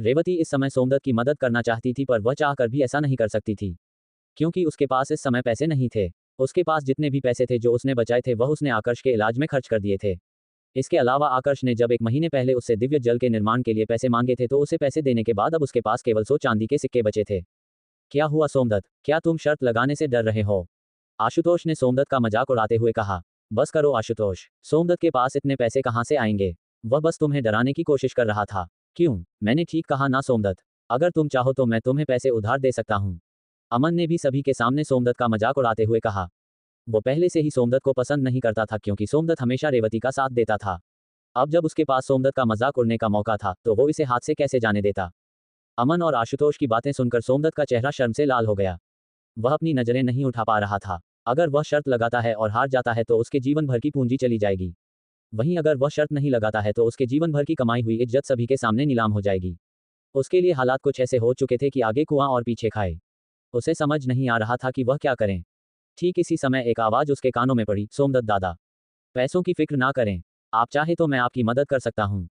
रेवती इस समय सोमदत्त की मदद करना चाहती थी, पर वह चाहकर भी ऐसा नहीं कर सकती थी, क्योंकि उसके पास इस समय पैसे नहीं थे। उसके पास जितने भी पैसे थे जो उसने बचाए थे, वह उसने आकर्ष के इलाज में खर्च कर दिए थे। इसके अलावा आकर्ष ने जब 1 महीने पहले उससे दिव्य जल के निर्माण के लिए पैसे मांगे थे, तो उसे पैसे देने के बाद अब उसके पास केवल 100 चांदी के सिक्के बचे थे। क्या हुआ सोमदत्त, क्या तुम शर्त लगाने से डर रहे हो? आशुतोष ने सोमदत्त का मजाक उड़ाते हुए कहा। बस करो आशुतोष, सोमदत्त के पास इतने पैसे कहाँ से आएंगे? वह बस तुम्हें डराने की कोशिश कर रहा था। क्यों, मैंने ठीक कहा ना सोमदत्त? अगर तुम चाहो तो मैं तुम्हें पैसे उधार दे सकता हूँ। अमन ने भी सभी के सामने सोमदत्त का मजाक उड़ाते हुए कहा। वो पहले से ही सोमदत्त को पसंद नहीं करता था, क्योंकि सोमदत्त हमेशा रेवती का साथ देता था। अब जब उसके पास सोमदत्त का मजाक उड़ने का मौका था, तो वो इसे हाथ से कैसे जाने देता? अमन और आशुतोष की बातें सुनकर सोमदत्त का चेहरा शर्म से लाल हो गया। वह अपनी नजरें नहीं उठा पा रहा था। अगर वह शर्त लगाता है और हार जाता है तो उसके जीवन भर की पूंजी चली जाएगी। वहीं अगर वह शर्त नहीं लगाता है तो उसके जीवन भर की कमाई हुई इज्जत सभी के सामने नीलाम हो जाएगी। उसके लिए हालात कुछ ऐसे हो चुके थे कि आगे कुआं और पीछे खाए। उसे समझ नहीं आ रहा था कि वह क्या करें। ठीक इसी समय एक आवाज उसके कानों में पड़ी, सोमदत्त दादा, पैसों की फिक्र ना करें, आप चाहे तो मैं आपकी मदद कर सकता हूँ।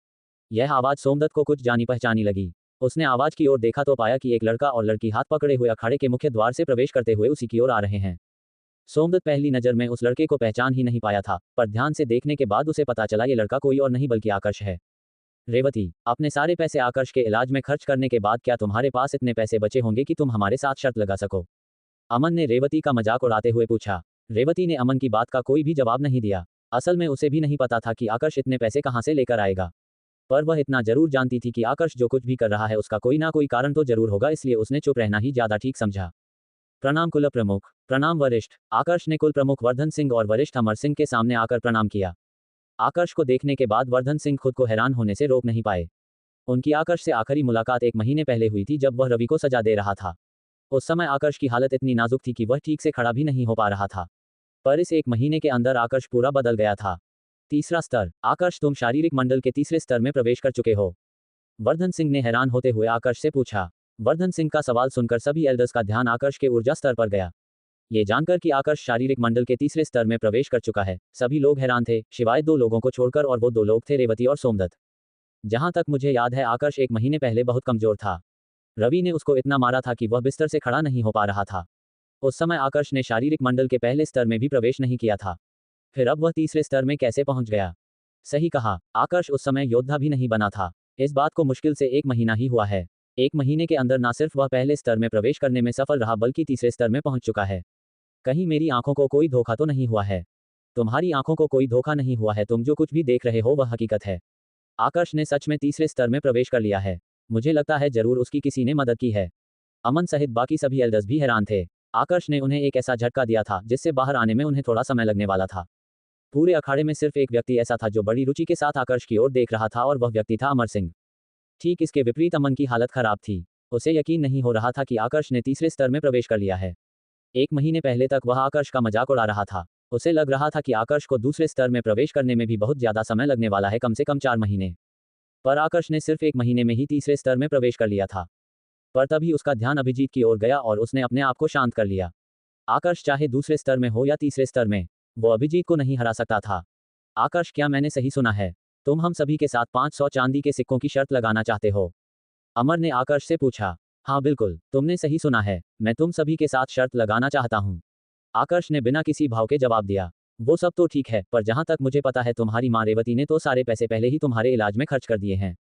यह आवाज सोमदत्त को कुछ जानी पहचानी लगी। उसने आवाज की ओर देखा तो पाया कि एक लड़का और लड़की हाथ पकड़े हुए अखाड़े के मुख्य द्वार से प्रवेश करते हुए उसी की ओर आ रहे हैं। सोमदत्त पहली नजर में उस लड़के को पहचान ही नहीं पाया था, पर ध्यान से देखने के बाद उसे पता चला ये लड़का कोई और नहीं बल्कि आकर्ष है। रेवती, अपने सारे पैसे आकर्ष के इलाज में खर्च करने के बाद क्या तुम्हारे पास इतने पैसे बचे होंगे कि तुम हमारे साथ शर्त लगा सको? अमन ने रेवती का मजाक उड़ाते हुए पूछा। रेवती ने अमन की बात का कोई भी जवाब नहीं दिया। असल में उसे भी नहीं पता था कि आकर्ष इतने पैसे कहाँ से लेकर आएगा, पर वह इतना जरूर जानती थी कि आकर्ष जो कुछ भी कर रहा है उसका कोई ना कोई कारण तो जरूर होगा, इसलिए उसने चुप रहना ही ज्यादा ठीक समझा। प्रणाम कुल प्रमुख। प्रणाम वरिष्ठ। आकर्ष ने कुल प्रमुख वर्धन सिंह और वरिष्ठ अमर सिंह के सामने आकर प्रणाम किया। आकर्ष को देखने के बाद वर्धन सिंह खुद को हैरान होने से रोक नहीं पाए। उनकी आकर्ष से आखिरी मुलाकात 1 महीने पहले हुई थी, जब वह रवि को सजा दे रहा था। उस समय आकर्ष की हालत इतनी नाजुक थी कि वह ठीक से खड़ा भी नहीं हो पा रहा था, पर इस 1 महीने के अंदर आकर्ष पूरा बदल गया था। तीसरा स्तर। आकर्ष, तुम शारीरिक मंडल के तीसरे स्तर में प्रवेश कर चुके हो? वर्धन सिंह ने हैरान होते हुए आकर्ष से पूछा। वर्धन सिंह का सवाल सुनकर सभी एल्डर्स का ध्यान आकर्ष के ऊर्जा स्तर पर गया। ये जानकर कि आकर्ष शारीरिक मंडल के तीसरे स्तर में प्रवेश कर चुका है, सभी लोग हैरान थे, शिवाय 2 लोगों को छोड़कर, और वो 2 लोग थे रेवती और सोमदत्त। जहां तक मुझे याद है आकर्ष 1 महीने पहले बहुत कमजोर था। रवि ने उसको इतना मारा था कि वह बिस्तर से खड़ा नहीं हो पा रहा था। उस समय आकर्ष ने शारीरिक मंडल के पहले स्तर में भी प्रवेश नहीं किया था, फिर अब वह तीसरे स्तर में कैसे पहुंच गया? सही कहा, आकर्ष उस समय योद्धा भी नहीं बना था। इस बात को मुश्किल से 1 महीना ही हुआ है। 1 महीने के अंदर ना सिर्फ वह पहले स्तर में प्रवेश करने में सफल रहा, बल्कि तीसरे स्तर में पहुंच चुका है। कहीं मेरी आंखों को कोई धोखा तो नहीं हुआ है? तुम्हारी आंखों को कोई धोखा नहीं हुआ है, तुम जो कुछ भी देख रहे हो वह हकीकत है। आकर्ष ने सच में तीसरे स्तर में प्रवेश कर लिया है। मुझे लगता है जरूर उसकी किसी ने मदद की है। अमन सहित बाकी सभी एल्डर्स भी हैरान थे। आकर्ष ने उन्हें एक ऐसा झटका दिया था जिससे बाहर आने में उन्हें थोड़ा समय लगने वाला था। पूरे अखाड़े में सिर्फ एक व्यक्ति ऐसा था जो बड़ी रुचि के साथ आकर्ष की ओर देख रहा था, और वह व्यक्ति था अमर सिंह। ठीक इसके विपरीत अमन की हालत खराब थी। उसे यकीन नहीं हो रहा था कि आकर्ष ने तीसरे स्तर में प्रवेश कर लिया है। 1 महीने पहले तक वह आकर्ष का मजाक उड़ा रहा था। उसे लग रहा था कि आकर्ष को दूसरे स्तर में प्रवेश करने में भी बहुत ज्यादा समय लगने वाला है, कम से कम 4 महीने। पर आकर्ष ने सिर्फ 1 महीने में ही तीसरे स्तर में प्रवेश कर लिया था। पर तभी उसका ध्यान अभिजीत की ओर गया और उसने अपने आप को शांत कर लिया। आकर्ष चाहे दूसरे स्तर में हो या तीसरे स्तर में, वो अभिजीत को नहीं हरा सकता था। आकर्ष, क्या मैंने सही सुना है? तुम हम सभी के साथ 500 चांदी के सिक्कों की शर्त लगाना चाहते हो? अमर ने आकर्ष से पूछा। हाँ बिल्कुल, तुमने सही सुना है, मैं तुम सभी के साथ शर्त लगाना चाहता हूँ। आकर्ष ने बिना किसी भाव के जवाब दिया। वो सब तो ठीक है, पर जहां तक मुझे पता है तुम्हारी माँ रेवती ने तो सारे पैसे पहले ही तुम्हारे इलाज में खर्च कर दिए हैं।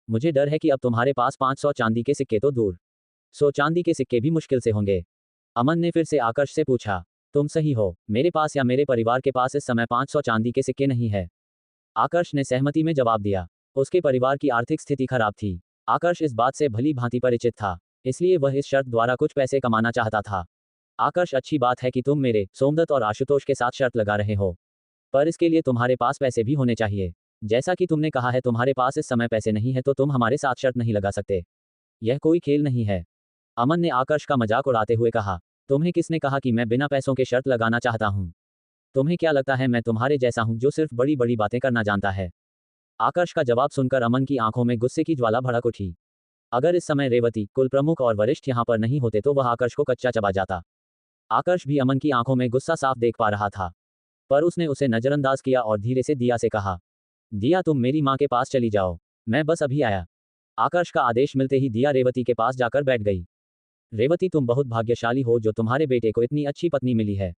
मुझे डर है कि अब तुम्हारे पास 500 चांदी के सिक्के तो दूर, 100 चांदी के सिक्के भी मुश्किल से होंगे। अमन ने फिर से आकर्ष से पूछा। तुम सही हो, मेरे पास या मेरे परिवार के पास इस समय 500 चांदी के सिक्के नहीं है। आकर्ष ने सहमति में जवाब दिया। उसके परिवार की आर्थिक स्थिति खराब थी। आकर्ष इस बात से भली भांति परिचित था, इसलिए वह इस शर्त द्वारा कुछ पैसे कमाना चाहता था। आकर्ष, अच्छी बात है कि तुम मेरे, सोमदत्त और आशुतोष के साथ शर्त लगा रहे हो, पर इसके लिए तुम्हारे पास पैसे भी होने चाहिए। जैसा कि तुमने कहा है तुम्हारे पास इस समय पैसे नहीं है, तो तुम हमारे साथ शर्त नहीं लगा सकते। यह कोई खेल नहीं है। अमन ने आकर्ष का मजाक उड़ाते हुए कहा। तुम्हें किसने कहा कि मैं बिना पैसों के शर्त लगाना चाहता हूँ? तुम्हें क्या लगता है मैं तुम्हारे जैसा हूँ जो सिर्फ बड़ी बड़ी बातें करना जानता है? आकर्ष का जवाब सुनकर अमन की आंखों में गुस्से की ज्वाला भड़क उठी। अगर इस समय रेवती, कुल प्रमुख और वरिष्ठ यहाँ पर नहीं होते तो वह आकर्ष को कच्चा चबा जाता। आकर्ष भी अमन की आंखों में गुस्सा साफ देख पा रहा था, पर उसने उसे नजरअंदाज किया और धीरे से दिया से कहा। दिया, तुम मेरी माँ के पास चली जाओ, मैं बस अभी आया। आकर्ष का आदेश मिलते ही दिया रेवती के पास जाकर बैठ गई। रेवती, तुम बहुत भाग्यशाली हो जो तुम्हारे बेटे को इतनी अच्छी पत्नी मिली है।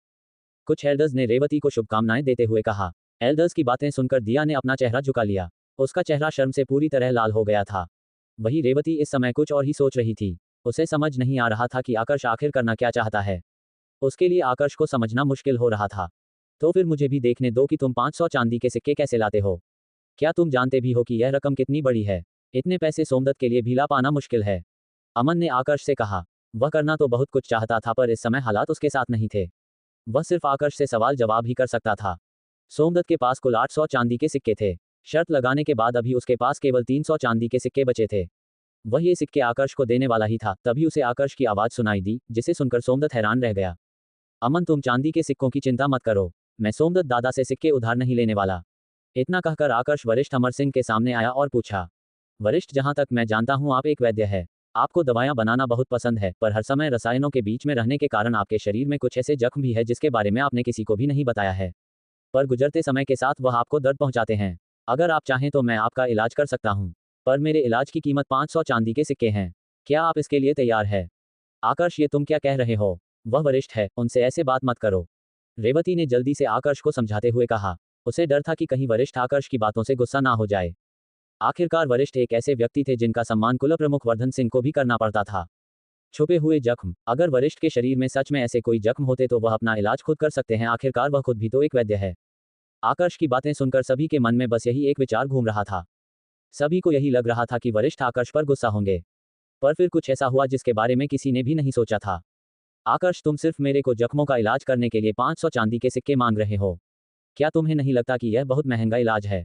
कुछ एल्डर्स ने रेवती को शुभकामनाएं देते हुए कहा। एल्डर्स की बातें सुनकर दिया ने अपना चेहरा झुका लिया। उसका चेहरा शर्म से पूरी तरह लाल हो गया था। वही रेवती इस समय कुछ और ही सोच रही थी। उसे समझ नहीं आ रहा था कि आकर्ष आखिर करना क्या चाहता है। उसके लिए आकर्ष को समझना मुश्किल हो रहा था। तो फिर मुझे भी देखने दो कि तुम 500 चांदी के सिक्के कैसे लाते हो। क्या तुम जानते भी हो कि यह रकम कितनी बड़ी है? इतने पैसे सोमदत्त के लिए भी ला पाना मुश्किल है। अमन ने आकर्ष से कहा। वह करना तो बहुत कुछ चाहता था पर इस समय हालात उसके साथ नहीं थे। वह सिर्फ आकर्ष से सवाल जवाब ही कर सकता था। सोमदत्त के पास कुल 800 चांदी के सिक्के थे। शर्त लगाने के बाद अभी उसके पास केवल 300 चांदी के सिक्के बचे थे। वह ये सिक्के आकर्ष को देने वाला ही था, तभी उसे आकर्ष की आवाज सुनाई दी, जिसे सुनकर सोमदत्त हैरान रह गया। अमन, तुम चांदी के सिक्कों की चिंता मत करो, मैं सोमदत्त दादा से सिक्के उधार नहीं लेने वाला। इतना कहकर आकर्ष वरिष्ठ अमर सिंह के सामने आया और पूछा। वरिष्ठ, जहां तक मैं जानता हूं आप एक वैद्य है। आपको दवाएं बनाना बहुत पसंद है, पर हर समय रसायनों के बीच में रहने के कारण आपके शरीर में कुछ ऐसे जख्म भी है जिसके बारे में आपने किसी को भी नहीं बताया है। पर गुजरते समय के साथ वह आपको दर्द पहुंचाते हैं। अगर आप चाहें तो मैं आपका इलाज कर सकता हूं, पर मेरे इलाज की कीमत 500 चांदी के सिक्के हैं। क्या आप इसके लिए तैयार है? आकर्ष, ये तुम क्या कह रहे हो? वह वरिष्ठ है, उनसे ऐसे बात मत करो। रेवती ने जल्दी से आकर्ष को समझाते हुए कहा। उसे डर था कि कहीं वरिष्ठ आकर्ष की बातों से गुस्सा ना हो जाए। आखिरकार वरिष्ठ एक ऐसे व्यक्ति थे जिनका सम्मान कुल प्रमुख वर्धन सिंह को भी करना पड़ता था। छुपे हुए जख्म, अगर वरिष्ठ के शरीर में सच में ऐसे कोई जख्म होते तो वह अपना इलाज खुद कर सकते हैं। आखिरकार वह खुद भी तो एक वैद्य है। आकर्ष की बातें सुनकर सभी के मन में बस यही एक विचार घूम रहा था। सभी को यही लग रहा था कि वरिष्ठ आकर्ष पर गुस्सा होंगे। पर फिर कुछ ऐसा हुआ जिसके बारे में किसी ने भी नहीं सोचा था। आकर्ष, तुम सिर्फ मेरे को जख्मों का इलाज करने के लिए 500 चांदी के सिक्के मांग रहे हो। क्या तुम्हें नहीं लगता कि यह बहुत महंगा इलाज है?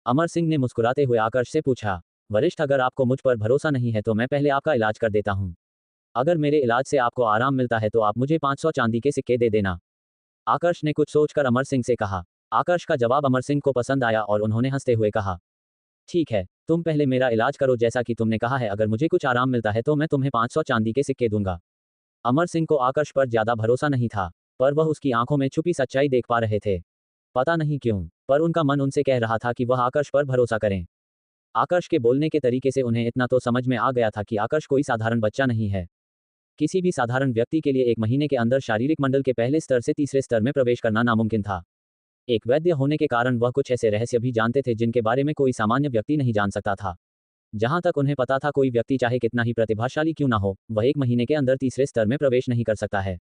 अमर सिंह ने मुस्कुराते हुए आकर्ष से पूछा। वरिष्ठ, अगर आपको मुझ पर भरोसा नहीं है तो मैं पहले आपका इलाज कर देता हूं। अगर मेरे इलाज से आपको आराम मिलता है तो आप मुझे 500 चांदी के सिक्के दे देना। आकर्ष ने कुछ सोचकर अमर सिंह से कहा। आकर्ष का जवाब अमर सिंह को पसंद आया और उन्होंने हंसते हुए कहा, ठीक है, तुम पहले मेरा इलाज करो जैसा कि तुमने कहा है। अगर मुझे कुछ आराम मिलता है तो मैं तुम्हें 500 चांदी के सिक्के दूंगा। अमर सिंह को आकर्ष पर ज्यादा भरोसा नहीं था, पर वह उसकी आंखों में छुपी सच्चाई देख पा रहे थे। पता नहीं क्यों, पर उनका मन उनसे कह रहा था कि वह आकर्ष पर भरोसा करें। आकर्ष के बोलने के तरीके से उन्हें इतना तो समझ में आ गया था कि आकर्ष कोई साधारण बच्चा नहीं है। किसी भी साधारण व्यक्ति के लिए 1 महीने के अंदर शारीरिक मंडल के पहले स्तर से तीसरे स्तर में प्रवेश करना नामुमकिन था। एक वैद्य होने के कारण वह कुछ ऐसे रहस्य भी जानते थे जिनके बारे में कोई सामान्य व्यक्ति नहीं जान सकता था। जहां तक उन्हें पता था, कोई व्यक्ति चाहे कितना ही प्रतिभाशाली क्यों ना हो, वह 1 महीने के अंदर तीसरे स्तर में प्रवेश नहीं कर सकता है।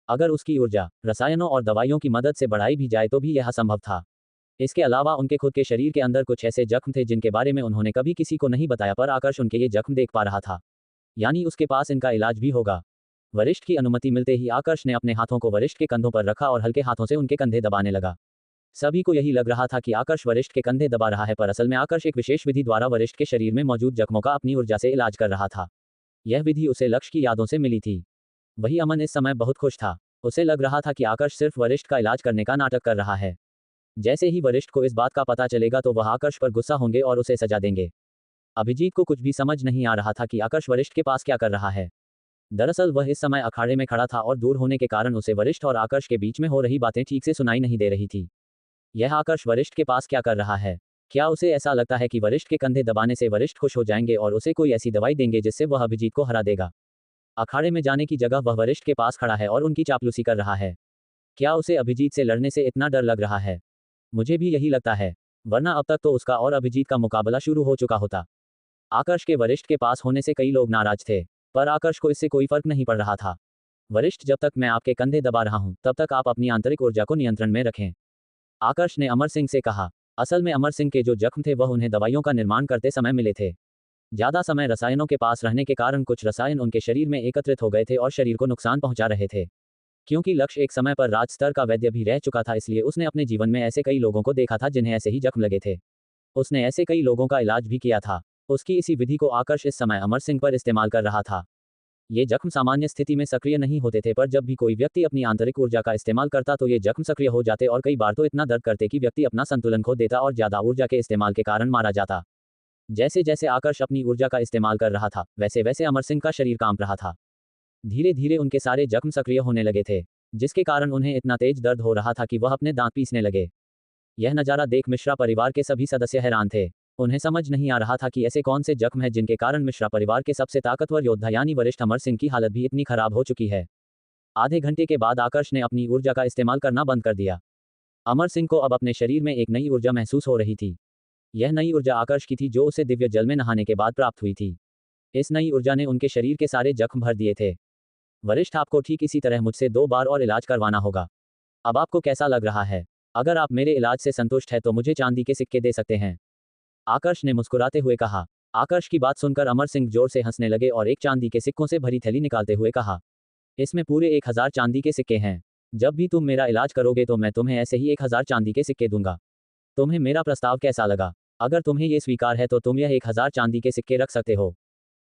अगर उसकी ऊर्जा रसायनों और दवाइयों की मदद से बढ़ाई भी जाए तो भी यह असंभव था। इसके अलावा उनके खुद के शरीर के अंदर कुछ ऐसे जख्म थे जिनके बारे में उन्होंने कभी किसी को नहीं बताया, पर आकर्ष उनके ये जख्म देख पा रहा था। यानी उसके पास इनका इलाज भी होगा। वरिष्ठ की अनुमति मिलते ही आकर्ष ने अपने हाथों को वरिष्ठ के कंधों पर रखा और हल्के हाथों से उनके कंधे दबाने लगा। सभी को यही लग रहा था कि आकर्ष वरिष्ठ के कंधे दबा रहा है, पर असल में आकर्ष एक विशेष विधि द्वारा वरिष्ठ के शरीर में मौजूद जख्मों का अपनी ऊर्जा से इलाज कर रहा था। यह विधि उसे लक्ष्य की यादों से मिली थी। वही अमन इस समय बहुत खुश था। उसे लग रहा था कि आकर्ष सिर्फ वरिष्ठ का इलाज करने का नाटक कर रहा है। जैसे ही वरिष्ठ को इस बात का पता चलेगा तो वह आकर्ष पर गुस्सा होंगे और उसे सजा देंगे। अभिजीत को कुछ भी समझ नहीं आ रहा था कि आकर्ष वरिष्ठ के पास क्या कर रहा है। दरअसल वह इस समय अखाड़े में खड़ा था और दूर होने के कारण उसे वरिष्ठ और आकर्ष के बीच में हो रही बातें ठीक से सुनाई नहीं दे रही थी। यह आकर्ष वरिष्ठ के पास क्या कर रहा है? क्या उसे ऐसा लगता है कि वरिष्ठ के कंधे दबाने से वरिष्ठ खुश हो जाएंगे और उसे कोई ऐसी दवाई देंगे जिससे वह अभिजीत को हरा देगा? अखाड़े में जाने की जगह वह वरिष्ठ के पास खड़ा है और उनकी चापलूसी कर रहा है। क्या उसे अभिजीत से लड़ने से इतना डर लग रहा है? मुझे भी यही लगता है, वरना अब तक तो उसका और अभिजीत का मुकाबला शुरू हो चुका होता। आकर्ष के वरिष्ठ के पास होने से कई लोग नाराज थे, पर आकर्ष को इससे कोई फर्क नहीं पड़ रहा था। वरिष्ठ, जब तक मैं आपके कंधे दबा रहा हूं तब तक आप अपनी आंतरिक ऊर्जा को नियंत्रण में रखें। आकर्ष ने अमर सिंह से कहा। असल में अमर सिंह के जो जख्म थे वह उन्हें दवाइयों का निर्माण करते समय मिले थे। ज्यादा समय रसायनों के पास रहने के कारण कुछ रसायन उनके शरीर में एकत्रित हो गए थे और शरीर को नुकसान पहुंचा रहे थे। क्योंकि लक्ष्य एक समय पर राज स्तर का वैद्य भी रह चुका था, इसलिए उसने अपने जीवन में ऐसे कई लोगों को देखा था जिन्हें ऐसे ही जख्म लगे थे। उसने ऐसे कई लोगों का इलाज भी किया था। उसकी इसी विधि को आकर्ष इस समय अमर सिंह पर इस्तेमाल कर रहा था। ये जख्म सामान्य स्थिति में सक्रिय नहीं होते थे, पर जब भी कोई व्यक्ति अपनी आंतरिक ऊर्जा का इस्तेमाल करता तो ये जख्म सक्रिय हो जाते और कई बार तो इतना दर्द करते कि व्यक्ति अपना संतुलन खो देता और ज्यादा ऊर्जा के इस्तेमाल के कारण मारा जाता। जैसे जैसे आकर्ष अपनी ऊर्जा का इस्तेमाल कर रहा था, वैसे वैसे अमर सिंह का शरीर कांप रहा था। धीरे धीरे उनके सारे जख्म सक्रिय होने लगे थे, जिसके कारण उन्हें इतना तेज दर्द हो रहा था कि वह अपने दांत पीसने लगे। यह नजारा देख मिश्रा परिवार के सभी सदस्य हैरान थे। उन्हें समझ नहीं आ रहा था कि ऐसे कौन से जख्म हैं जिनके कारण मिश्रा परिवार के सबसे ताकतवर योद्धा यानी वरिष्ठ अमर सिंह की हालत भी इतनी खराब हो चुकी है। आधे घंटे के बाद आकर्ष ने अपनी ऊर्जा का इस्तेमाल करना बंद कर दिया। अमर सिंह को अब अपने शरीर में एक नई ऊर्जा महसूस हो रही थी। यह नई ऊर्जा आकर्ष की थी जो उसे दिव्य जल में नहाने के बाद प्राप्त हुई थी। इस नई ऊर्जा ने उनके शरीर के सारे जख्म भर दिए थे। वरिष्ठ, आपको ठीक इसी तरह मुझसे 2 बार और इलाज करवाना होगा। अब आपको कैसा लग रहा है? अगर आप मेरे इलाज से संतुष्ट हैं तो मुझे चांदी के सिक्के दे सकते हैं। आकर्ष ने मुस्कुराते हुए कहा। आकर्ष की बात सुनकर अमर सिंह जोर से हंसने लगे और एक चांदी के सिक्कों से भरी थैली निकालते हुए कहा, इसमें पूरे 1000 चांदी के सिक्के हैं। जब भी तुम मेरा इलाज करोगे तो मैं तुम्हें ऐसे ही 1000 चांदी के सिक्के दूंगा। तुम्हें मेरा प्रस्ताव कैसा लगा? अगर तुम्हें ये स्वीकार है तो तुम यह 1000 चांदी के सिक्के रख सकते हो।